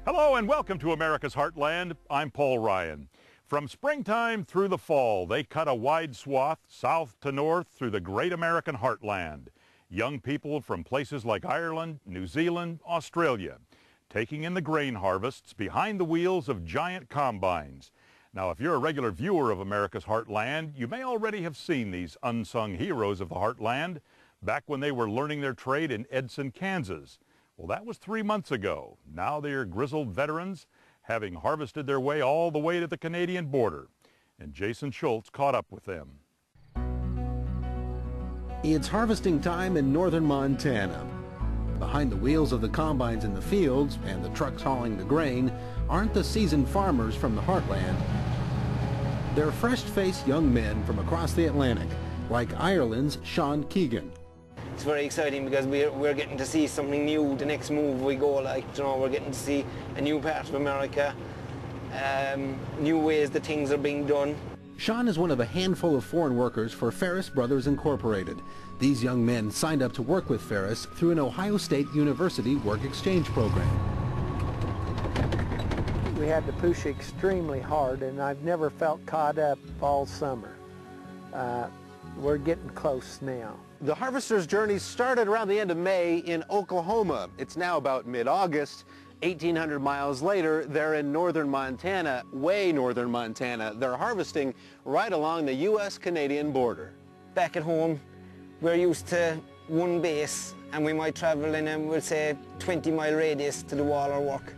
Hello and welcome to America's Heartland. I'm Paul Ryan. From springtime through the fall, they cut a wide swath south to north through the great American heartland. Young people from places like Ireland, New Zealand, Australia, taking in the grain harvests behind the wheels of giant combines. Now, if you're a regular viewer of America's Heartland, you may already have seen these unsung heroes of the heartland back when they were learning their trade in Edson, Kansas. Well, that was 3 months ago. Now they are grizzled veterans, having harvested their way all the way to the Canadian border. And Jason Schultz caught up with them. It's harvesting time in northern Montana. Behind the wheels of the combines in the fields and the trucks hauling the grain aren't the seasoned farmers from the heartland. They're fresh-faced young men from across the Atlantic, like Ireland's Sean Keegan. It's very exciting because we're getting to see something new. The next move we go, we're getting to see a new part of America, new ways that things are being done. Sean is one of a handful of foreign workers for Ferris Brothers Incorporated. These young men signed up to work with Ferris through an Ohio State University work exchange program. We had to push extremely hard, and I've never felt caught up all summer. We're getting close now. The harvester's journey started around the end of May in Oklahoma. It's now about mid-August. 1,800 miles later, they're in northern Montana, way northern Montana. They're harvesting right along the U.S.-Canadian border. Back at home, we're used to one base, and we might travel in a, we'll say, 20-mile radius to do all our work.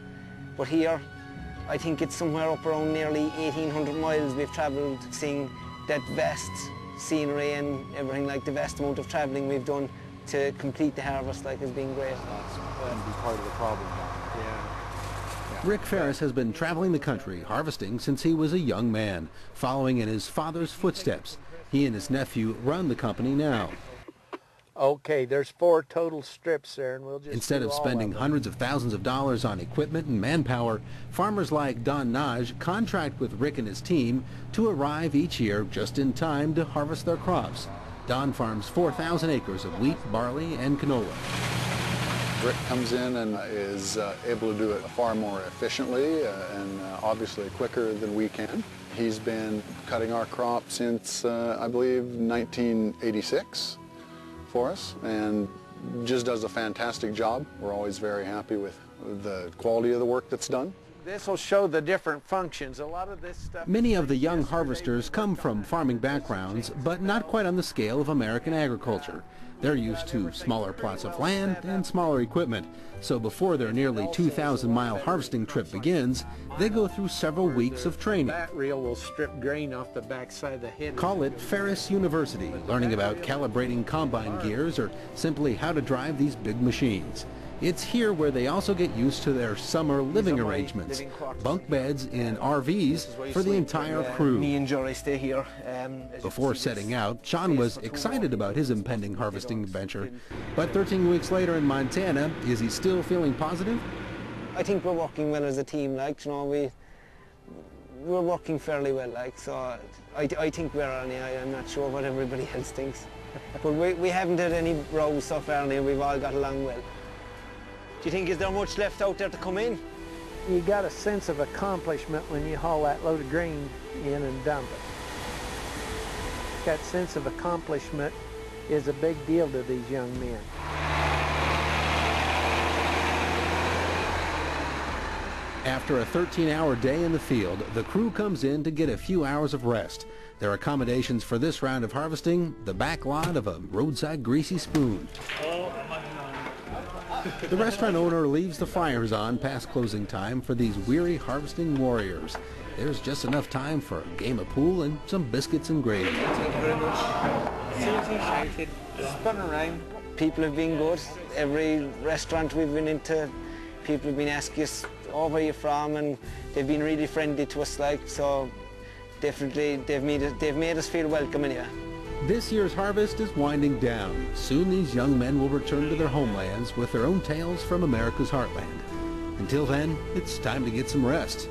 But here, I think it's somewhere up around nearly 1,800 miles we've traveled, seeing that vast scenery and everything, like the vast amount of travelling we've done to complete the harvest, has been great. That's be part of the problem. Yeah. Rick Ferris has been traveling the country harvesting since he was a young man, following in his father's footsteps. He and his nephew run the company now. Okay, there's 4 total strips there, and we'll just Instead of spending hundreds of thousands of dollars on equipment and manpower, farmers like Don Naj contract with Rick and his team to arrive each year just in time to harvest their crops. Don farms 4,000 acres of wheat, barley, and canola. Rick comes in and is able to do it far more efficiently and obviously quicker than we can. He's been cutting our crop since, I believe, 1986. For us, and just does a fantastic job. We're always very happy with the quality of the work that's done. This will show the different functions. A lot of this stuff. Many of the young harvesters come from farming backgrounds, but not quite on the scale of American agriculture. They're used to smaller plots of land and smaller equipment. So before their nearly 2,000-mile harvesting trip begins, they go through several weeks of training. That reel will strip grain off the backside of the head. Call it Ferris University, learning about calibrating combine gears or simply how to drive these big machines. It's here where they also get used to their summer living arrangements, bunk beds in RVs for the entire crew. Me and Jory stay here. Before setting out, Sean was excited about his impending harvesting adventure. But 13 weeks later in Montana, is he still feeling positive? I think we're working well as a team, we're working fairly well, so I think we're on it. I'm not sure what everybody else thinks. But we haven't had any rows so far, and we've all got along well. Do you think, is there much left out there to come in? You got a sense of accomplishment when you haul that load of grain in and dump it. That sense of accomplishment is a big deal to these young men. After a 13-hour day in the field, the crew comes in to get a few hours of rest. Their accommodations for this round of harvesting, the back lot of a roadside greasy spoon. The restaurant owner leaves the fires on past closing time for these weary harvesting warriors. There's just enough time for a game of pool and some biscuits and gravy. Thank you very much. Seriously shouted. Spun around. People have been good. Every restaurant we've been into, people have been asking us, oh, where are you from? And they've been really friendly to us, so definitely they've made us feel welcome anyway. This year's harvest is winding down. Soon these young men will return to their homelands with their own tales from America's heartland. Until then, it's time to get some rest.